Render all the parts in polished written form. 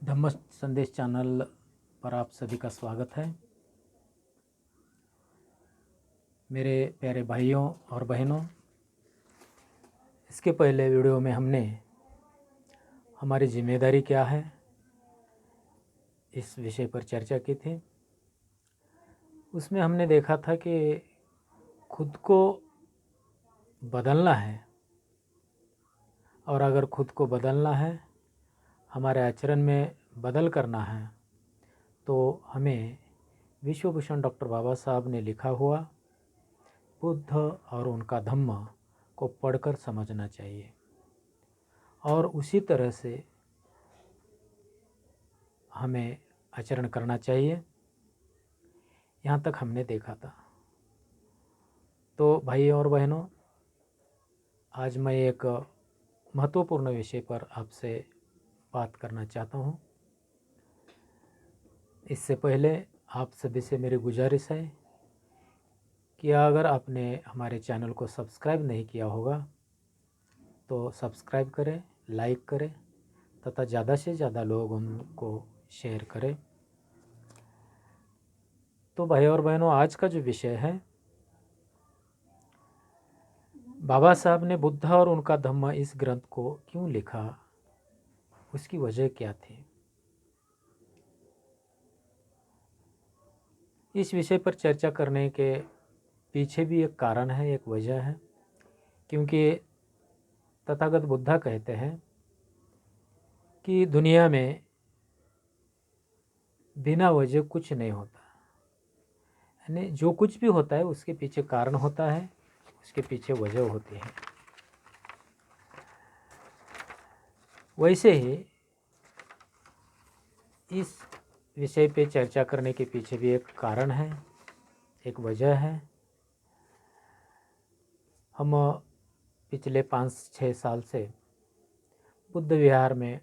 धम्म संदेश चैनल पर आप सभी का स्वागत है। मेरे प्यारे भाइयों और बहनों, इसके पहले वीडियो में हमने हमारी जिम्मेदारी क्या है इस विषय पर चर्चा की थी। उसमें हमने देखा था कि खुद को बदलना है, और अगर खुद को बदलना है, हमारे आचरण में बदल करना है, तो हमें विश्वभूषण डॉक्टर बाबा साहब ने लिखा हुआ बुद्ध और उनका धम्म को पढ़कर समझना चाहिए और उसी तरह से हमें आचरण करना चाहिए। यहाँ तक हमने देखा था। तो भाई और बहनों, आज मैं एक महत्वपूर्ण विषय पर आपसे बात करना चाहता हूँ। इससे पहले आप सभी से मेरी गुजारिश है कि अगर आपने हमारे चैनल को सब्सक्राइब नहीं किया होगा तो सब्सक्राइब करें, लाइक करें तथा ज़्यादा से ज़्यादा लोगों को शेयर करें। तो भाई और बहनों, आज का जो विषय है, बाबा साहब ने बुद्ध और उनका धम्म इस ग्रंथ को क्यों लिखा, उसकी वजह क्या थी। इस विषय पर चर्चा करने के पीछे भी एक कारण है, एक वजह है, क्योंकि तथागत बुद्धा कहते हैं कि दुनिया में बिना वजह कुछ नहीं होता। यानी जो कुछ भी होता है उसके पीछे कारण होता है, उसके पीछे वजह होती है। वैसे ही इस विषय पे चर्चा करने के पीछे भी एक कारण है, एक वजह है। हम पिछले 5-6 साल से बुद्ध विहार में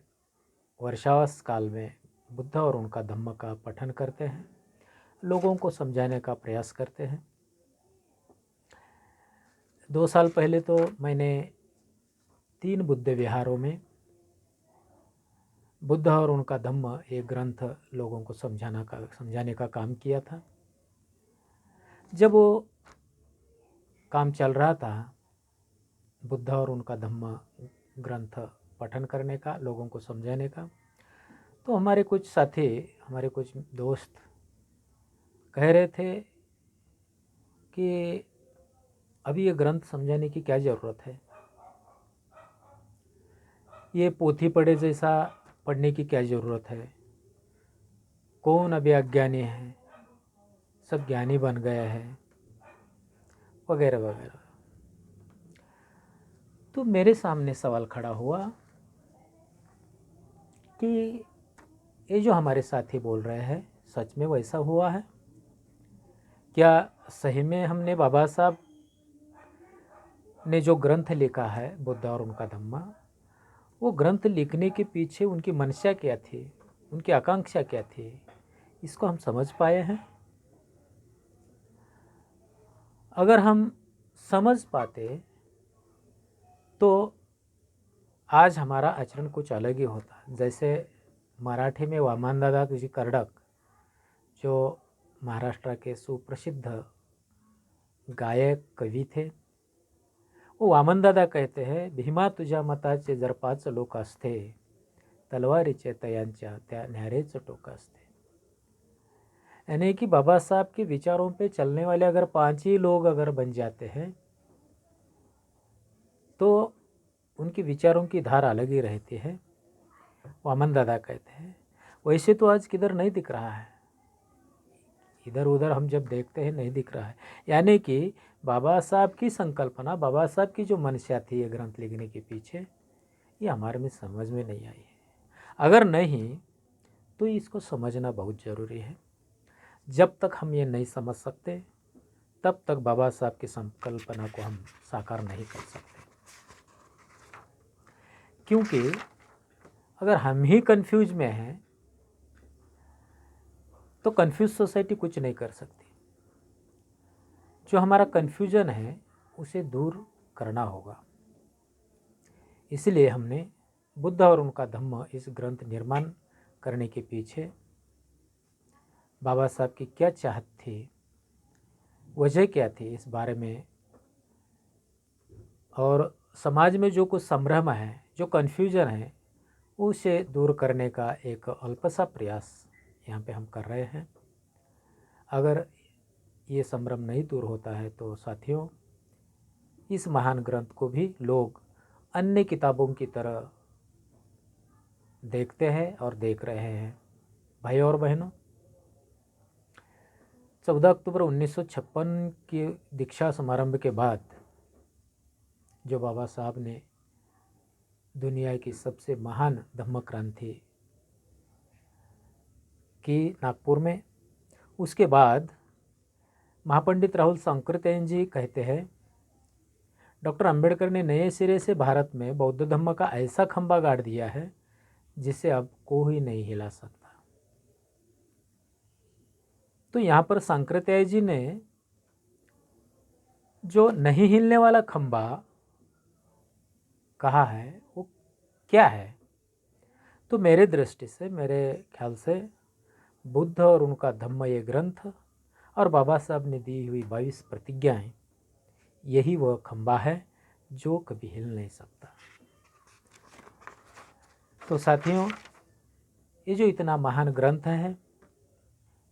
वर्षावास काल में बुद्ध और उनका धम्म का पठन करते हैं, लोगों को समझाने का प्रयास करते हैं। 2 साल पहले तो मैंने 3 बुद्ध विहारों में बुद्ध और उनका धम्म एक ग्रंथ लोगों को समझाने का काम किया था। जब वो काम चल रहा था, बुद्ध और उनका धम्म ग्रंथ पठन करने का, लोगों को समझाने का, तो हमारे कुछ साथी, हमारे कुछ दोस्त कह रहे थे कि अभी ये ग्रंथ समझाने की क्या ज़रूरत है, ये पोथी पढ़े जैसा पढ़ने की क्या ज़रूरत है, कौन अभी अज्ञानी है, सब ज्ञानी बन गया है, वगैरह वगैरह। तो मेरे सामने सवाल खड़ा हुआ कि ये जो हमारे साथी बोल रहे हैं, सच में वैसा हुआ है क्या? सही में हमने बाबा साहब ने जो ग्रंथ लिखा है बुद्ध और उनका धम्मा, वो ग्रंथ लिखने के पीछे उनकी मंशा क्या थी, उनकी आकांक्षा क्या थी, इसको हम समझ पाए हैं? अगर हम समझ पाते तो आज हमारा आचरण कुछ अलग ही होता। जैसे मराठी में वामन दादा तुझी कर्डक, जो महाराष्ट्र के सुप्रसिद्ध गायक कवि थे, वो वामन दादा कहते हैं, भीमा तुझ्या मताचे जर 5 लोक असते, तलवारीचे तयांच्या त्या न्यारेच टोक असते। यानी कि बाबा साहब के विचारों पे चलने वाले अगर 5 ही लोग अगर बन जाते हैं तो उनके विचारों की धार अलग ही रहती है, वामन दादा कहते हैं। वैसे तो आज किधर नहीं दिख रहा है, इधर उधर हम जब देखते हैं नहीं दिख रहा है। यानी कि बाबा साहब की संकल्पना, बाबा साहब की जो मंशा थी ये ग्रंथ लिखने के पीछे, ये हमारे में समझ में नहीं आई है। अगर नहीं तो इसको समझना बहुत ज़रूरी है। जब तक हम ये नहीं समझ सकते तब तक बाबा साहब की संकल्पना को हम साकार नहीं कर सकते। क्योंकि अगर हम ही कंफ्यूज में हैं तो कंफ्यूज सोसाइटी कुछ नहीं कर सकती। जो हमारा कंफ्यूजन है उसे दूर करना होगा। इसलिए हमने बुद्ध और उनका धम्म इस ग्रंथ निर्माण करने के पीछे बाबा साहब की क्या चाहत थी, वजह क्या थी, इस बारे में और समाज में जो कुछ संभ्रम है, जो कन्फ्यूजन है, उसे दूर करने का एक अल्प सा प्रयास यहाँ पे हम कर रहे हैं। अगर ये संभ्रम नहीं दूर होता है तो साथियों, इस महान ग्रंथ को भी लोग अन्य किताबों की तरह देखते हैं और देख रहे हैं। भाई और बहनों, 14 अक्टूबर 1956 के दीक्षा समारंभ के बाद जो बाबा साहब ने दुनिया की सबसे महान धम्म क्रांति की नागपुर में, उसके बाद महापंडित राहुल सांकृत्यायन जी कहते हैं, डॉक्टर अंबेडकर ने नए सिरे से भारत में बौद्ध धम्म का ऐसा खंभा गाड़ दिया है जिसे अब कोई नहीं हिला सकता। तो यहाँ पर सांकृत्यायन जी ने जो नहीं हिलने वाला खंभा कहा है वो क्या है? तो मेरे दृष्टि से, मेरे ख्याल से बुद्ध और उनका धम्म ये ग्रंथ और बाबा साहब ने दी हुई 22 प्रतिज्ञाएं, यही वह खंभा है जो कभी हिल नहीं सकता। तो साथियों, ये जो इतना महान ग्रंथ है,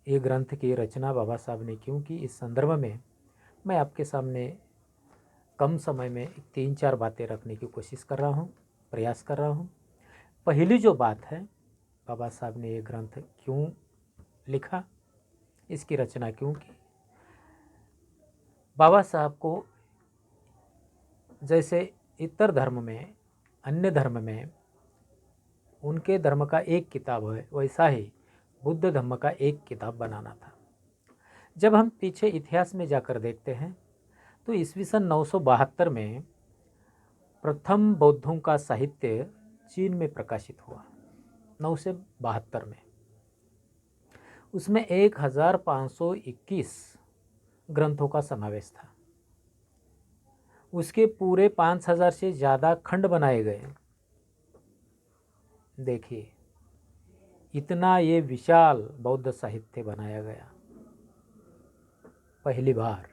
ये ग्रंथ की रचना बाबा साहब ने क्यों की, इस संदर्भ में मैं आपके सामने कम समय में 3-4 बातें रखने की कोशिश कर रहा हूँ, प्रयास कर रहा हूँ। पहली जो बात है, बाबा साहब ने ये ग्रंथ क्यों लिखा, इसकी रचना क्यों की। बाबा साहब को जैसे इतर धर्म में, अन्य धर्म में उनके धर्म का एक किताब है, वैसा ही बुद्ध धम्म का एक किताब बनाना था। जब हम पीछे इतिहास में जाकर देखते हैं तो ईस्वी सन 972 में प्रथम बौद्धों का साहित्य चीन में प्रकाशित हुआ, 972 में। उसमें 1521 ग्रंथों का समावेश था। उसके पूरे 5000 से ज़्यादा खंड बनाए गए। देखिए, इतना ये विशाल बौद्ध साहित्य बनाया गया पहली बार।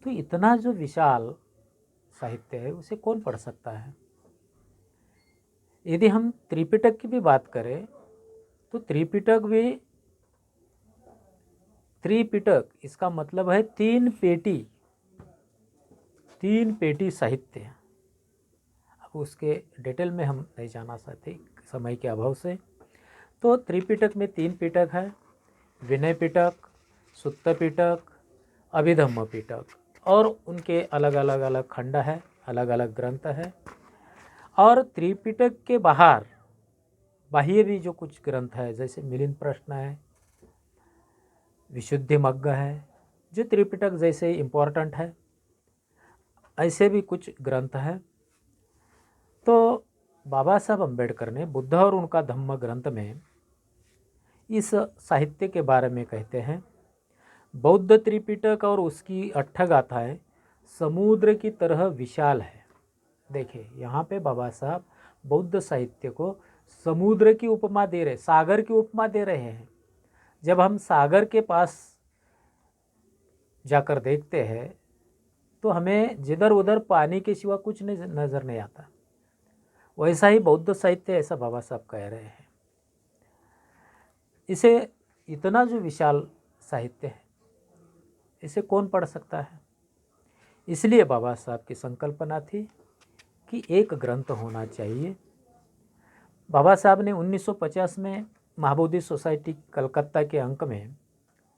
तो इतना जो विशाल साहित्य है उसे कौन पढ़ सकता है? यदि हम त्रिपिटक की भी बात करें तो त्रिपिटक भी, त्रिपिटक इसका मतलब है 3 पेटी साहित्य। अब उसके डिटेल में हम नहीं जाना चाहते समय के अभाव से। तो त्रिपिटक में 3 पिटक है, विनय पिटक, सुत्त पिटक, अभिधम्म पिटक, और उनके अलग अलग खंड है, अलग अलग ग्रंथ है। और त्रिपिटक के बाहर बाह्य भी जो कुछ ग्रंथ है, जैसे मिलिंद प्रश्न है, विशुद्धि मग्ग है, जो त्रिपिटक जैसे इम्पोर्टेंट है, ऐसे भी कुछ ग्रंथ हैं। तो बाबा साहब अम्बेडकर ने बुद्ध और उनका धम्म ग्रंथ में इस साहित्य के बारे में कहते हैं, बौद्ध त्रिपिटक और उसकी 8 गाथाएं समुद्र की तरह विशाल है। देखिए, यहाँ पे बाबा साहब बौद्ध साहित्य को समुद्र की उपमा दे रहे, सागर की उपमा दे रहे हैं। जब हम सागर के पास जाकर देखते हैं तो हमें जिधर उधर पानी के सिवा कुछ नज़र नहीं आता, वैसा ही बौद्ध साहित्य, ऐसा बाबा साहब कह रहे हैं। इसे, इतना जो विशाल साहित्य है, इसे कौन पढ़ सकता है? इसलिए बाबा साहब की संकल्पना थी कि एक ग्रंथ होना चाहिए। बाबा साहब ने 1950 में महाबोधि सोसाइटी कलकत्ता के अंक में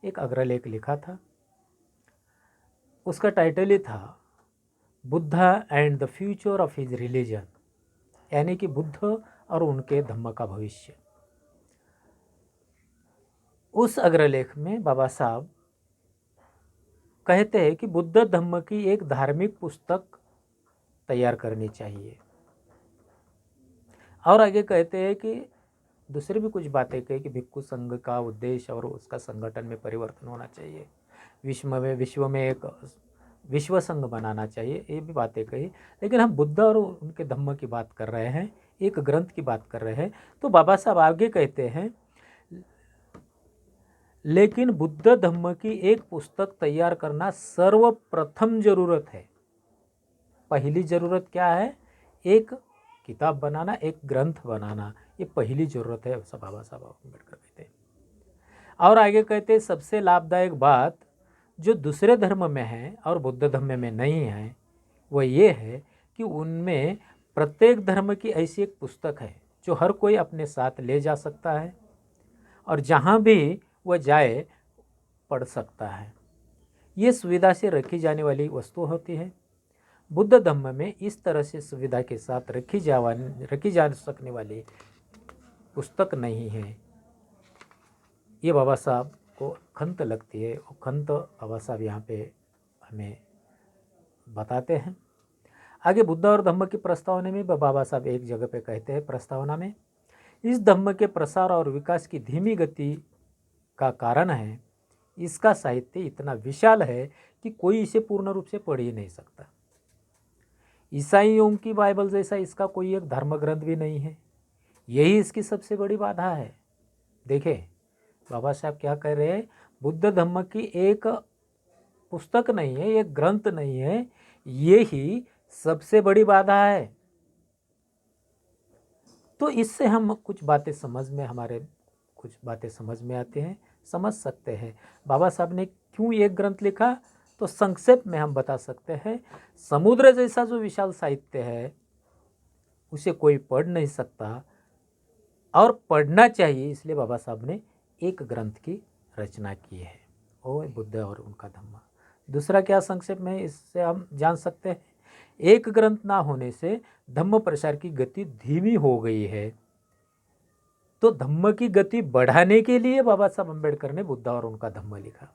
एक अग्रलेख लिखा था। उसका टाइटल ही था Buddha and the future of his religion, यानी कि बुद्ध और उनके धम्म का भविष्य। उस अग्रलेख में बाबा साहब कहते हैं कि बुद्ध धम्म की एक धार्मिक पुस्तक तैयार करनी चाहिए। और आगे कहते हैं कि दूसरी भी कुछ बातें कही कि भिक्षु संघ का उद्देश्य और उसका संगठन में परिवर्तन होना चाहिए, विश्व में एक विश्व संघ बनाना चाहिए, ये भी बातें कही। लेकिन हम बुद्ध और उनके धम्म की बात कर रहे हैं, एक ग्रंथ की बात कर रहे हैं। तो बाबा साहब आगे कहते हैं, लेकिन बुद्ध धम्म की एक पुस्तक तैयार करना सर्वप्रथम जरूरत है। पहली जरूरत क्या है? एक किताब बनाना, एक ग्रंथ बनाना, ये पहली जरूरत है, ऐसा बाबा साहब अम्बेडकर कहते हैं। और आगे कहते हैं, सबसे लाभदायक बात जो दूसरे धर्म में है और बुद्ध धर्म में नहीं है, वह ये है कि उनमें प्रत्येक धर्म की ऐसी एक पुस्तक है जो हर कोई अपने साथ ले जा सकता है और जहाँ भी वह जाए पढ़ सकता है। ये सुविधा से रखी जाने वाली वस्तु होती है। बुद्ध धम्म में इस तरह से सुविधा के साथ रखी जा सकने वाली पुस्तक नहीं है। ये बाबा साहब को खंत लगती है और खंत बाबा साहब यहाँ पे हमें बताते हैं। आगे बुद्ध और धम्म की प्रस्तावना में बाबा साहब एक जगह पे कहते हैं प्रस्तावना में, इस धम्म के प्रसार और विकास की धीमी गति का कारण है इसका साहित्य इतना विशाल है कि कोई इसे पूर्ण रूप से पढ़ ही नहीं सकता। ईसाइयों की बाइबल जैसा इसका कोई एक धर्म ग्रंथ भी नहीं है। यही इसकी सबसे बड़ी बाधा है। देखें बाबा साहब क्या कह रहे हैं, बुद्ध धम्म की एक पुस्तक नहीं है, एक ग्रंथ नहीं है, ये ही सबसे बड़ी बाधा है। तो इससे हम कुछ बातें समझ में आती हैं, समझ सकते हैं बाबा साहब ने क्यों एक ग्रंथ लिखा। तो संक्षेप में हम बता सकते हैं, समुद्र जैसा जो विशाल साहित्य है उसे कोई पढ़ नहीं सकता और पढ़ना चाहिए, इसलिए बाबा साहब ने एक ग्रंथ की रचना की है, वो बुद्ध और उनका धम्म। दूसरा क्या संक्षेप में इससे हम जान सकते हैं, एक ग्रंथ ना होने से धम्म प्रसार की गति धीमी हो गई है। तो धम्म की गति बढ़ाने के लिए बाबा साहब अम्बेडकर ने बुद्ध और उनका धम्म लिखा।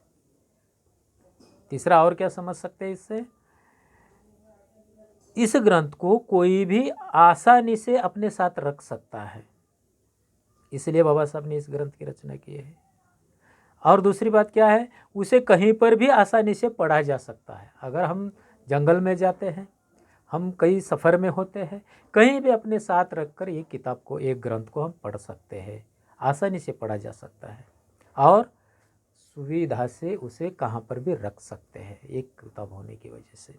तीसरा और क्या समझ सकते हैं इससे, इस ग्रंथ को कोई भी आसानी से अपने साथ रख सकता है, इसलिए बाबा साहब ने इस ग्रंथ की रचना की है। और दूसरी बात क्या है, उसे कहीं पर भी आसानी से पढ़ा जा सकता है। अगर हम जंगल में जाते हैं, हम कई सफ़र में होते हैं, कहीं भी अपने साथ रखकर ये किताब को, एक ग्रंथ को हम पढ़ सकते हैं, आसानी से पढ़ा जा सकता है और सुविधा से उसे कहाँ पर भी रख सकते हैं एक किताब होने की वजह से।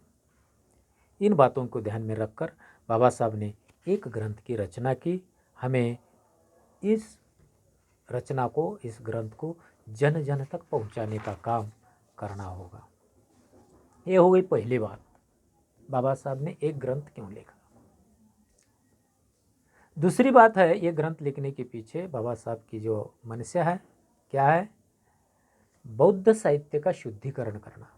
इन बातों को ध्यान में रखकर बाबा साहब ने एक ग्रंथ की रचना की। हमें इस रचना को, इस ग्रंथ को जन जन तक पहुंचाने का काम करना होगा। ये हो गई पहली बात, बाबा साहब ने एक ग्रंथ क्यों लिखा। दूसरी बात है, ये ग्रंथ लिखने के पीछे बाबा साहब की जो मनसा है, क्या है, बौद्ध साहित्य का शुद्धिकरण करना।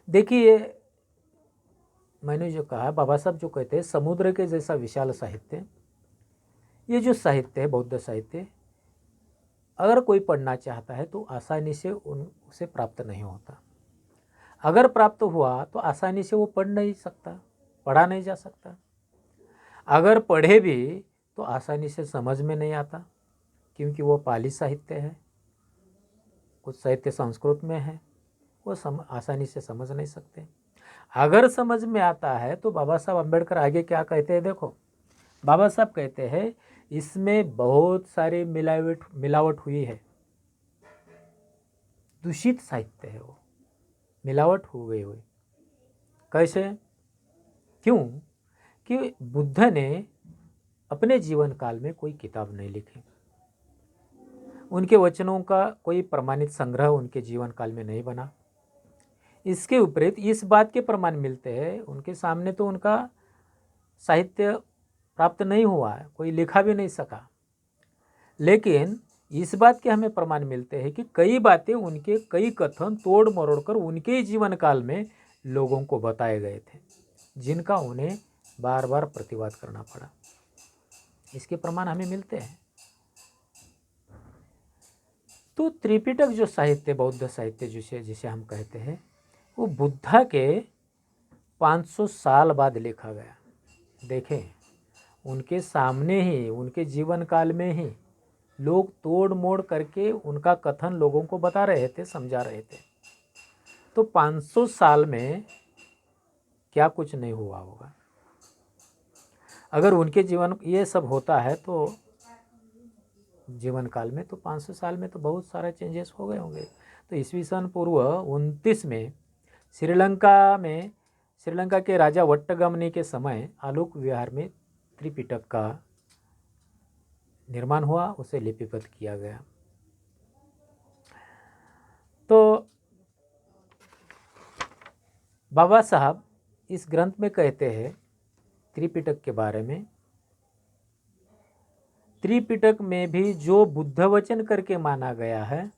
देखिए मैंने जो कहा, बाबा साहब जो कहते हैं समुद्र के जैसा विशाल साहित्य, ये जो साहित्य है बौद्ध साहित्य, अगर कोई पढ़ना चाहता है तो आसानी से उसे प्राप्त नहीं होता। अगर प्राप्त हुआ तो आसानी से वो पढ़ नहीं सकता, पढ़ा नहीं जा सकता। अगर पढ़े भी तो आसानी से समझ में नहीं आता, क्योंकि वो पाली साहित्य है, कुछ साहित्य संस्कृत में है, वो आसानी से समझ नहीं सकते। अगर समझ में आता है तो बाबा साहब अम्बेडकर आगे क्या कहते हैं, देखो बाबा साहब कहते हैं इसमें बहुत सारी मिलावट हुई है, दूषित साहित्य है, वो मिलावट हो गई हुई। कैसे? क्यों? कि बुद्ध ने अपने जीवन काल में कोई किताब नहीं लिखी, उनके वचनों का कोई प्रमाणित संग्रह उनके जीवन काल में नहीं बना। इसके विपरीत इस बात के प्रमाण मिलते हैं, उनके सामने तो उनका साहित्य प्राप्त नहीं हुआ है, कोई लिखा भी नहीं सका, लेकिन इस बात के हमें प्रमाण मिलते हैं कि कई बातें उनके, कई कथन तोड़ मरोड़ कर उनके जीवन काल में लोगों को बताए गए थे, जिनका उन्हें बार बार प्रतिवाद करना पड़ा। इसके प्रमाण हमें मिलते हैं। तो त्रिपिटक जो साहित्य, बौद्ध साहित्य जिसे हम कहते हैं, वो बुद्धा के 500 साल बाद लिखा गया। देखें, उनके सामने ही, उनके जीवन काल में ही लोग तोड़ मोड़ करके उनका कथन लोगों को बता रहे थे, समझा रहे थे। तो 500 साल में क्या कुछ नहीं हुआ होगा। अगर उनके जीवन ये सब होता है तो जीवन काल में तो 500 साल में तो बहुत सारे चेंजेस हो गए होंगे। तो ईस्वी सन पूर्व 29 में श्रीलंका के राजा वट्टगमनी के समय आलोक विहार में त्रिपिटक का निर्माण हुआ, उसे लिपिबद्ध किया गया। तो बाबा साहब इस ग्रंथ में कहते हैं त्रिपिटक के बारे में, त्रिपिटक में भी जो बुद्ध वचन करके माना गया है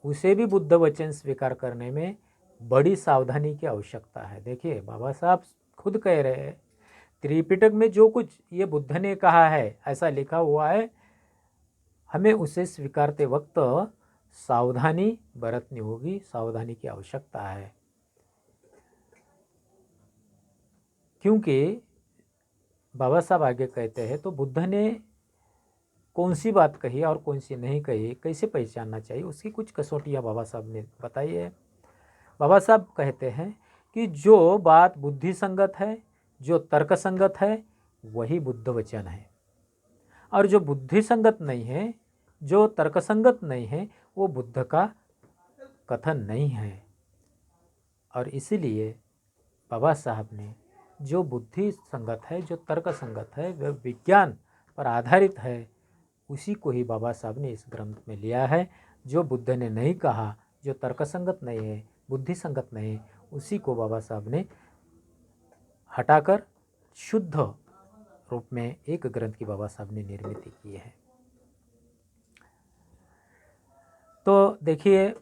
उसे भी बुद्ध वचन स्वीकार करने में बड़ी सावधानी की आवश्यकता है। देखिए बाबा साहब खुद कह रहे हैं त्रिपिटक में जो कुछ ये बुद्ध ने कहा है ऐसा लिखा हुआ है, हमें उसे स्वीकारते वक्त सावधानी बरतनी होगी, सावधानी की आवश्यकता है। क्योंकि बाबा साहब आगे कहते हैं तो बुद्ध ने कौन सी बात कही और कौन सी नहीं कही, कैसे पहचानना चाहिए, उसकी कुछ कसौटियाँ बाबा साहब ने बताई है। बाबा साहब कहते हैं कि जो बात बुद्धि संगत है, जो तर्क संगत है, वही बुद्ध वचन है, और जो बुद्धि संगत नहीं है, जो तर्क संगत नहीं है, वो बुद्ध का कथन नहीं है। और इसीलिए बाबा साहब ने जो बुद्धि संगत है, जो तर्क संगत है, वह विज्ञान पर आधारित है, उसी को ही बाबा साहब ने इस ग्रंथ में लिया है। जो बुद्ध ने नहीं कहा, जो तर्क संगत नहीं है, बुद्धि संगत नहीं है, उसी को बाबा साहब ने हटाकर शुद्ध रूप में एक ग्रंथ की बाबा साहब ने निर्मित की है। तो देखिए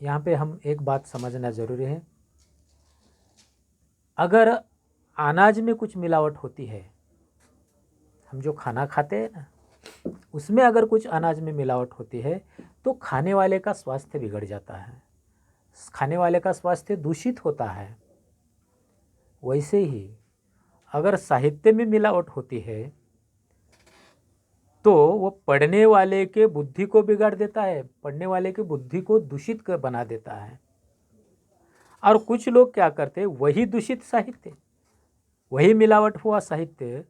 यहाँ पे हम एक बात समझना ज़रूरी है, अगर अनाज में कुछ मिलावट होती है, हम जो खाना खाते हैं ना उसमें अगर कुछ अनाज में मिलावट होती है तो खाने वाले का स्वास्थ्य बिगड़ जाता है, खाने वाले का स्वास्थ्य दूषित होता है। वैसे ही अगर साहित्य में मिलावट होती है तो वो पढ़ने वाले के बुद्धि को बिगाड़ देता है, पढ़ने वाले की बुद्धि को दूषित बना देता है। और कुछ लोग क्या करते हैं, वही दूषित साहित्य, वही मिलावट हुआ साहित्य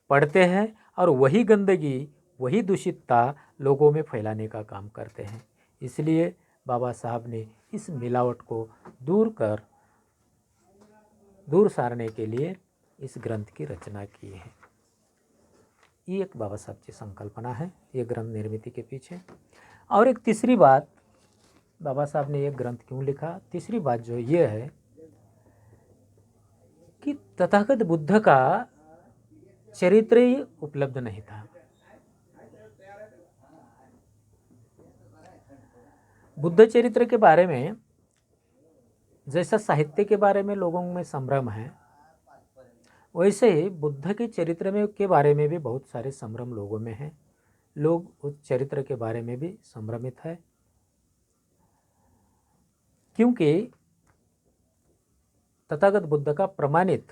पढ़ते हैं और वही गंदगी, वही दूषितता लोगों में फैलाने का काम करते हैं। इसलिए बाबा साहब ने इस मिलावट को दूर सारने के लिए इस ग्रंथ की रचना की है। ये एक बाबा साहब की संकल्पना है ये ग्रंथ निर्मित के पीछे। और एक तीसरी बात, बाबा साहब ने ये ग्रंथ क्यों लिखा, तीसरी बात जो ये है कि तथागत बुद्ध का चरित्र ही उपलब्ध नहीं था। बुद्ध चरित्र के बारे में जैसा साहित्य के बारे में लोगों में संभ्रम है, वैसे ही बुद्ध के चरित्र में के बारे में भी बहुत सारे संभ्रम लोगों में है। लोग उस चरित्र के बारे में भी संभ्रमित है, क्योंकि तथागत बुद्ध का प्रमाणित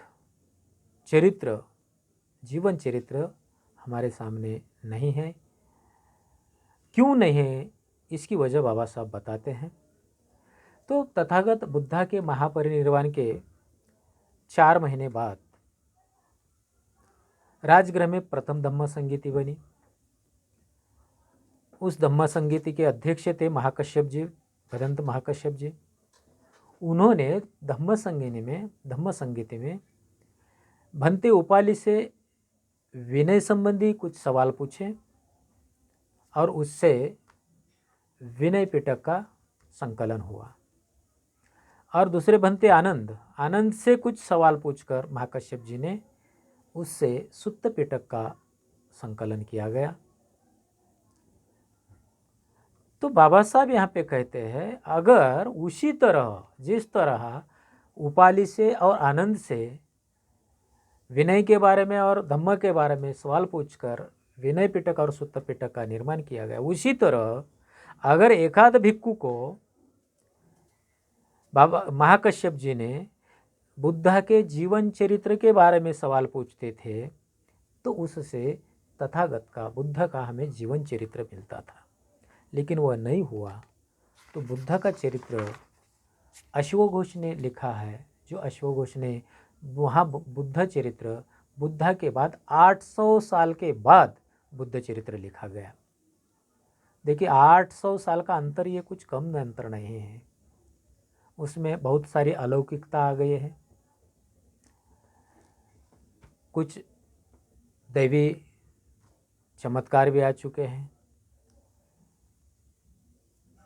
चरित्र, जीवन चरित्र हमारे सामने नहीं है। क्यों नहीं है, इसकी वजह बाबा साहब बताते हैं। तो तथागत बुद्धा के महापरिनिर्वाण के 4 महीने बाद राजगृह में प्रथम धम्म संगीति बनी। उस धम्म संगीति के अध्यक्ष थे महाकश्यप जी, भदंत महाकश्यप जी। उन्होंने धम्म संगीति में भंते उपाली से विनय संबंधी कुछ सवाल पूछे और उससे विनय पिटक का संकलन हुआ। और दूसरे भंते आनंद से कुछ सवाल पूछकर महाकश्यप जी ने उससे सुत्त पिटक का संकलन किया गया। तो बाबा साहब यहाँ पे कहते हैं, अगर उसी तरह जिस तरह उपाली से और आनंद से विनय के बारे में और धम्म के बारे में सवाल पूछकर विनय पिटक और सुत्त पिटक का निर्माण किया गया, उसी तरह अगर एकाध भिक्खु को बाबा महाकश्यप जी ने बुद्ध के जीवन चरित्र के बारे में सवाल पूछते थे तो उससे तथागत का, बुद्ध का हमें जीवन चरित्र मिलता था। लेकिन वह नहीं हुआ। तो बुद्ध का चरित्र अश्वघोष ने लिखा है, जो अश्वघोष ने वहाँ बुद्ध चरित्र बुद्धा के बाद 800 साल के बाद बुद्ध चरित्र लिखा गया। देखिए 800 साल का अंतर, ये कुछ कम अंतर नहीं है। उसमें बहुत सारी अलौकिकता आ गई है, कुछ दैवी चमत्कार भी आ चुके हैं।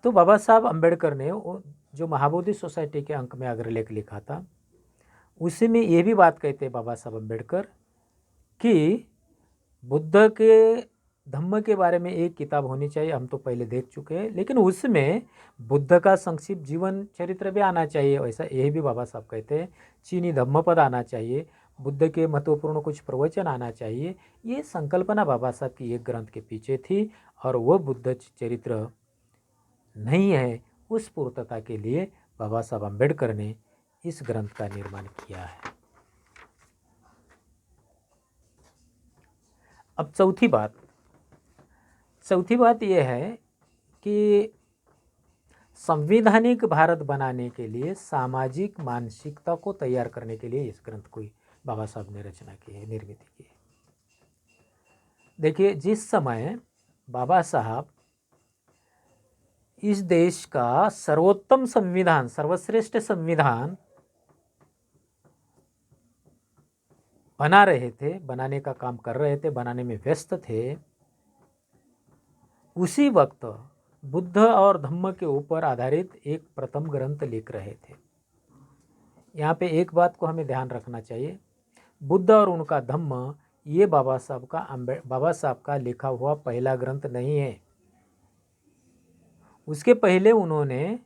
तो बाबा साहब अम्बेडकर ने वो जो महाबोधि सोसाइटी के अंक में अग्रलेख लिखा था, उसी में ये भी बात कहते बाबा साहब अम्बेडकर कि बुद्ध के धम्म के बारे में एक किताब होनी चाहिए, हम तो पहले देख चुके हैं, लेकिन उसमें बुद्ध का संक्षिप्त जीवन चरित्र भी आना चाहिए। वैसा यही भी बाबा साहब कहते हैं। चीनी धम्मपद आना चाहिए, बुद्ध के महत्वपूर्ण कुछ प्रवचन आना चाहिए। ये संकल्पना बाबा साहब की एक ग्रंथ के पीछे थी, और वो बुद्ध चरित्र नहीं है, उस पूर्तता के लिए बाबा साहब अम्बेडकर ने इस ग्रंथ का निर्माण किया है। अब चौथी बात यह है कि संवैधानिक भारत बनाने के लिए सामाजिक मानसिकता को तैयार करने के लिए इस ग्रंथ को बाबा साहब ने रचना की है, निर्मित की है। देखिए जिस समय बाबा साहब इस देश का सर्वोत्तम संविधान, सर्वश्रेष्ठ संविधान बना रहे थे, बनाने का काम कर रहे थे, बनाने में व्यस्त थे, उसी वक्त बुद्ध और धम्म के ऊपर आधारित एक प्रथम ग्रंथ लिख रहे थे। यहाँ पे एक बात को हमें ध्यान रखना चाहिए, बुद्ध और उनका धम्म ये बाबा साहब का लिखा हुआ पहला ग्रंथ नहीं है। उसके पहले उन्होंने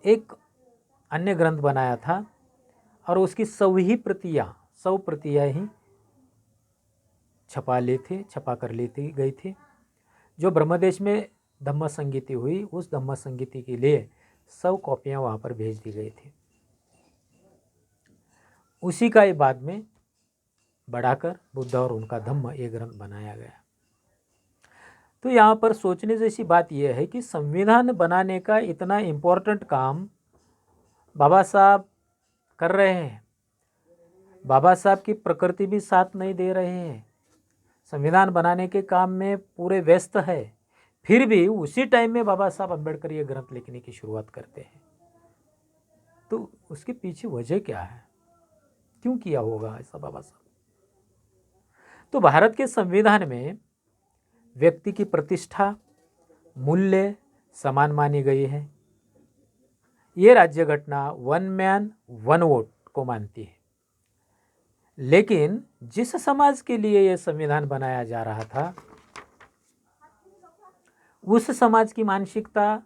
एक अन्य ग्रंथ बनाया था, और उसकी 100 प्रतियां ही छपा कर ली गई थी। जो ब्रह्मदेश में धम्म संगीति हुई, उस धम्म संगीति के लिए 100 कॉपियां वहाँ पर भेज दी गई थी। उसी का ही बाद में बढ़ाकर बुद्ध और उनका धम्म ये ग्रंथ बनाया गया। तो यहाँ पर सोचने जैसी बात यह है कि संविधान बनाने का इतना इम्पोर्टेंट काम बाबा साहब कर रहे हैं, बाबा साहब की प्रकृति भी साथ नहीं दे रहे हैं, संविधान बनाने के काम में पूरे व्यस्त है, फिर भी उसी टाइम में बाबा साहब अम्बेडकर ये ग्रंथ लिखने की शुरुआत करते हैं। तो उसके पीछे वजह क्या है, क्यों किया होगा ऐसा बाबा साहब? तो भारत के संविधान में व्यक्ति की प्रतिष्ठा, मूल्य समान मानी गई है। ये राज्य घटना 1 मैन 1 वोट को मानती है। लेकिन जिस समाज के लिए यह संविधान बनाया जा रहा था, उस समाज की मानसिकता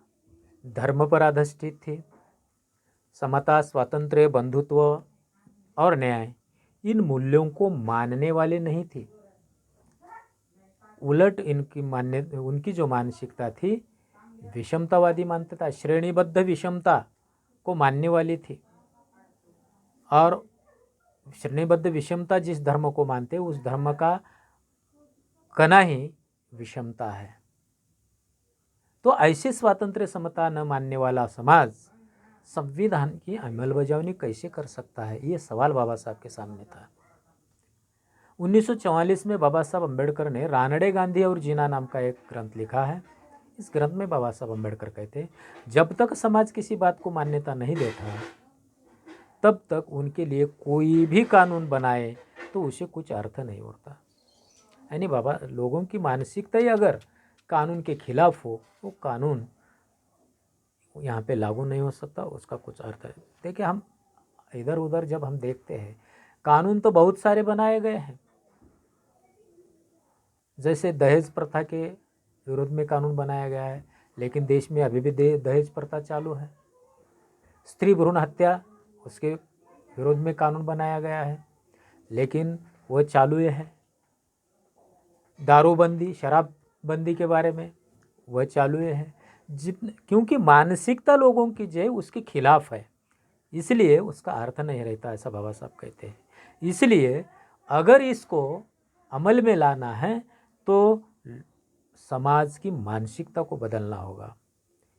धर्म पर अधिष्ठित थी। समता, स्वातंत्र्य, बंधुत्व और न्याय, इन मूल्यों को मानने वाले नहीं थी। उलट उनकी जो मानसिकता थी, विषमतावादी मानसिकता, श्रेणीबद्ध विषमता को मानने वाली थी। और श्रेणीबद्ध विषमता जिस धर्म को मानते, उस धर्म का कना ही विषमता है। तो ऐसे स्वातंत्र्य, समता न मानने वाला समाज संविधान की अमलबजावनी कैसे कर सकता है, ये सवाल बाबा साहब के सामने था। 1944 में बाबा साहब अम्बेडकर ने रानडे गांधी और जीना नाम का एक ग्रंथ लिखा है। इस ग्रंथ में बाबा साहब अम्बेडकर कहते, जब तक समाज किसी बात को मान्यता नहीं देता, तब तक उनके लिए कोई भी कानून बनाए तो उसे कुछ अर्थ नहीं होता। यानी बाबा, लोगों की मानसिकता ही अगर कानून के खिलाफ हो, वो कानून यहाँ पे लागू नहीं हो सकता, उसका कुछ अर्थ है। देखिए हम इधर उधर जब हम देखते हैं, कानून तो बहुत सारे बनाए गए हैं। जैसे दहेज प्रथा के विरोध में कानून बनाया गया है, लेकिन देश में अभी भी दहेज प्रथा चालू है। स्त्री भ्रूण हत्या, उसके विरोध में कानून बनाया गया है, लेकिन वह चालू है। दारूबंदी, शराबबंदी के बारे में वह चालू है। क्योंकि मानसिकता लोगों की जो है उसके खिलाफ है, इसलिए उसका अर्थ नहीं रहता, ऐसा बाबा साहब कहते हैं। इसलिए अगर इसको अमल में लाना है तो समाज की मानसिकता को बदलना होगा।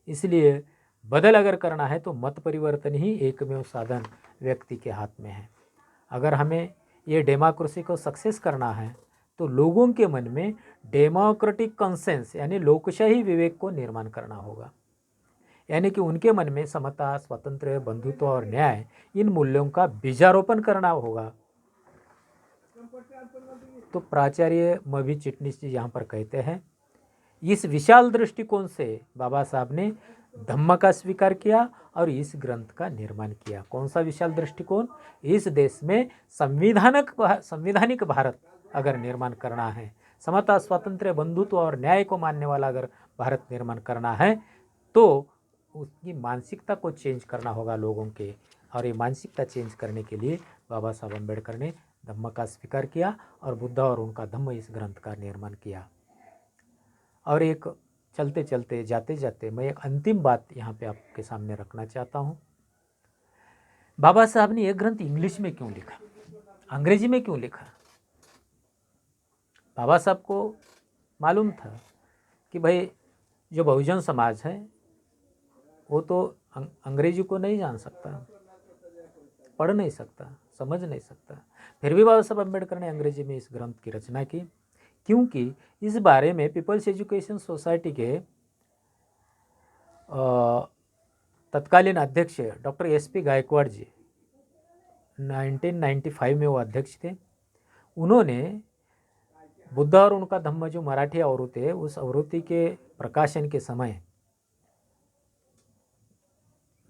इसलिए बदल अगर करना है तो मत परिवर्तन ही एकमेव साधन व्यक्ति के हाथ में है। अगर हमें ये डेमोक्रेसी को सक्सेस करना है तो लोगों के मन में डेमोक्रेटिक कंसेंस यानी लोकशाही विवेक को निर्माण करना होगा, यानी कि उनके मन में समता, स्वतंत्र, बंधुत्व और न्याय इन मूल्यों का बीजारोपण करना होगा। तो प्राचार्य मवी चिटनीस जी यहाँ पर कहते हैं, इस विशाल दृष्टिकोण से बाबा साहब ने धम्म का स्वीकार किया और इस ग्रंथ का निर्माण किया। कौन सा विशाल दृष्टिकोण? इस देश में संविधानिक भारत अगर निर्माण करना है, समता, स्वातंत्र्य, बंधुत्व और न्याय को मानने वाला अगर भारत निर्माण करना है तो उसकी मानसिकता को चेंज करना होगा लोगों के, और ये मानसिकता चेंज करने के लिए बाबा साहब अम्बेडकर ने धम्म का स्वीकार किया और बुद्ध और उनका धम्म इस ग्रंथ का निर्माण किया। और एक चलते चलते जाते जाते मैं एक अंतिम बात यहाँ पे आपके सामने रखना चाहता हूँ। बाबा साहब ने यह ग्रंथ इंग्लिश में क्यों लिखा, अंग्रेजी में क्यों लिखा? बाबा साहब को मालूम था कि भाई जो बहुजन समाज है वो तो अंग्रेजी को नहीं जान सकता, पढ़ नहीं सकता, समझ नहीं सकता। फिर भी बाबा साहब अम्बेडकर ने अंग्रेजी में इस ग्रंथ की रचना की, क्योंकि इस बारे में पीपल्स एजुकेशन सोसाइटी के तत्कालीन अध्यक्ष डॉक्टर एसपी गायकवाड़ जी 1995 में वो अध्यक्ष थे। उन्होंने बुद्ध और उनका धम्म जो मराठी आवृत्ति है उस आवृत्ति के प्रकाशन के समय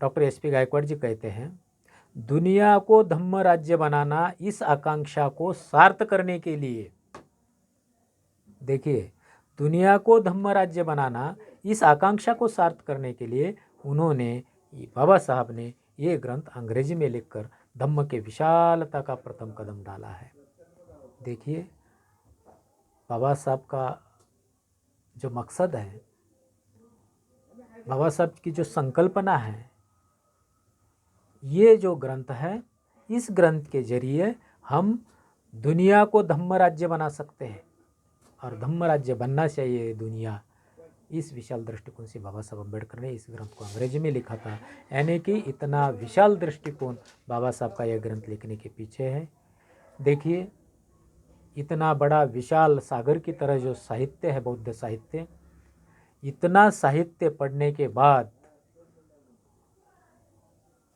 डॉक्टर एसपी गायकवाड़ जी कहते हैं, दुनिया को धम्म राज्य बनाना इस आकांक्षा को सार्थ करने के लिए, देखिए दुनिया को धम्म राज्य बनाना इस आकांक्षा को सार्थ करने के लिए उन्होंने, बाबा साहब ने ये ग्रंथ अंग्रेजी में लिखकर धम्म के विशालता का प्रथम कदम डाला है। देखिए बाबा साहब का जो मकसद है, बाबा साहब की जो संकल्पना है, ये जो ग्रंथ है, इस ग्रंथ के जरिए हम दुनिया को धम्म राज्य बना सकते हैं और धम्म राज्य बनना चाहिए दुनिया। इस विशाल दृष्टिकोण से बाबा साहब अम्बेडकर ने इस ग्रंथ को अंग्रेजी में लिखा था, यानी कि इतना विशाल दृष्टिकोण बाबा साहब का यह ग्रंथ लिखने के पीछे है। देखिए इतना बड़ा विशाल सागर की तरह जो साहित्य है, बौद्ध साहित्य, इतना साहित्य पढ़ने के बाद,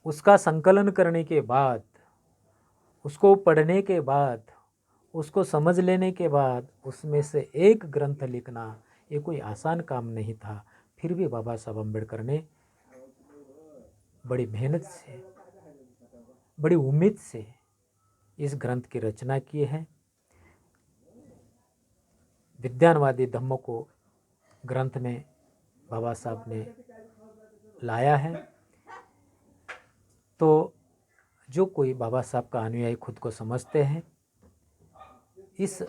उसका संकलन करने के बाद, उसको पढ़ने के बाद, उसको समझ लेने के बाद उसमें से एक ग्रंथ लिखना ये कोई आसान काम नहीं था। फिर भी बाबा साहब अम्बेडकर ने बड़ी मेहनत से, बड़ी उम्मीद से इस ग्रंथ की रचना की है। विज्ञानवादी धम्म को ग्रंथ में बाबा साहब ने लाया है। तो जो कोई बाबा साहब का अनुयायी खुद को समझते हैं, इस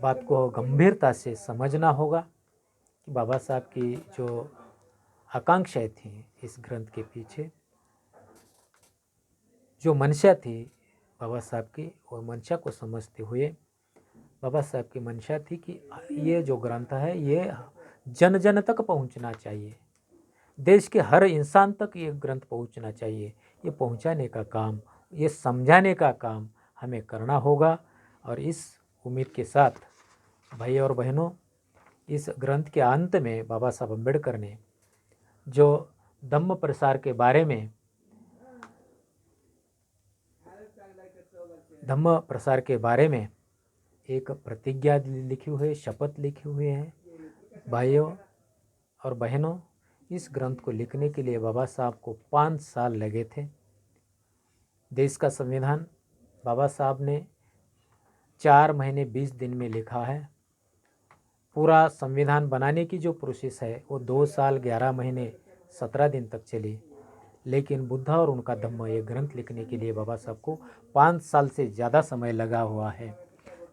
बात को गंभीरता से समझना होगा कि बाबा साहब की जो आकांक्षाएं थी इस ग्रंथ के पीछे, जो मंशा थी बाबा साहब की, वो मंशा को समझते हुए बाबा साहब की मंशा थी कि ये जो ग्रंथ है ये जन जन तक पहुंचना चाहिए, देश के हर इंसान तक ये ग्रंथ पहुंचना चाहिए। ये पहुंचाने का काम, ये समझाने का काम हमें करना होगा। और इस उम्मीद के साथ भाई और बहनों, इस ग्रंथ के अंत में बाबा साहब अम्बेडकर ने जो धम्म प्रसार के बारे में, धम्म प्रसार के बारे में एक प्रतिज्ञा लिखी हुई है, शपथ लिखी हुई है। भाइयों और बहनों, इस ग्रंथ को लिखने के लिए बाबा साहब को 5 साल लगे थे। देश का संविधान बाबा साहब ने 4 महीने 20 दिन में लिखा है। पूरा संविधान बनाने की जो प्रोसेस है वो 2 साल 11 महीने 17 दिन तक चली। लेकिन बुद्ध और उनका धम्म ये ग्रंथ लिखने के लिए बाबा साहब को 5 साल से ज़्यादा समय लगा हुआ है।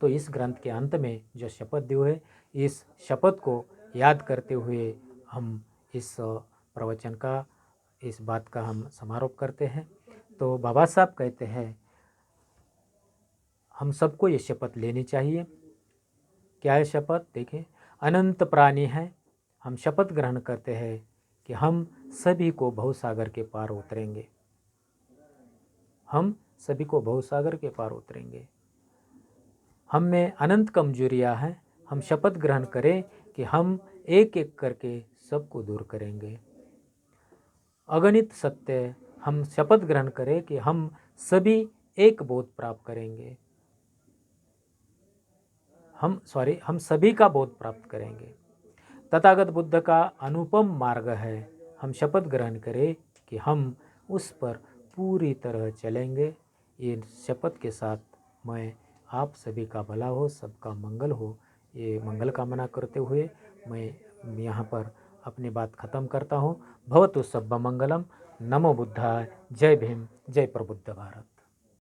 तो इस ग्रंथ के अंत में जो शपथ दी हुई है, इस शपथ को याद करते हुए हम इस प्रवचन का, इस बात का हम समारोप करते हैं। तो बाबा साहब कहते हैं हम सबको ये शपथ लेनी चाहिए। क्या है शपथ? देखें, अनंत प्राणी हैं, हम शपथ ग्रहण करते हैं कि हम सभी को भवसागर के पार उतरेंगे, हम सभी को भवसागर के पार उतरेंगे। हम में अनंत कमजोरियां हैं, हम शपथ ग्रहण करें कि हम एक एक करके सबको दूर करेंगे। अगणित सत्य, हम शपथ ग्रहण करें कि हम सभी एक बोध प्राप्त करेंगे। हम सभी का बोध प्राप्त करेंगे। तथागत बुद्ध का अनुपम मार्ग है, हम शपथ ग्रहण करें कि हम उस पर पूरी तरह चलेंगे। ये शपथ के साथ मैं आप सभी का भला हो, सबका मंगल हो, ये मंगल कामना करते हुए मैं यहाँ पर अपनी बात खत्म करता हूँ। भवतु सब्बा मंगलम। नमो बुद्धाय। जय भीम, जय प्रबुद्ध भारत।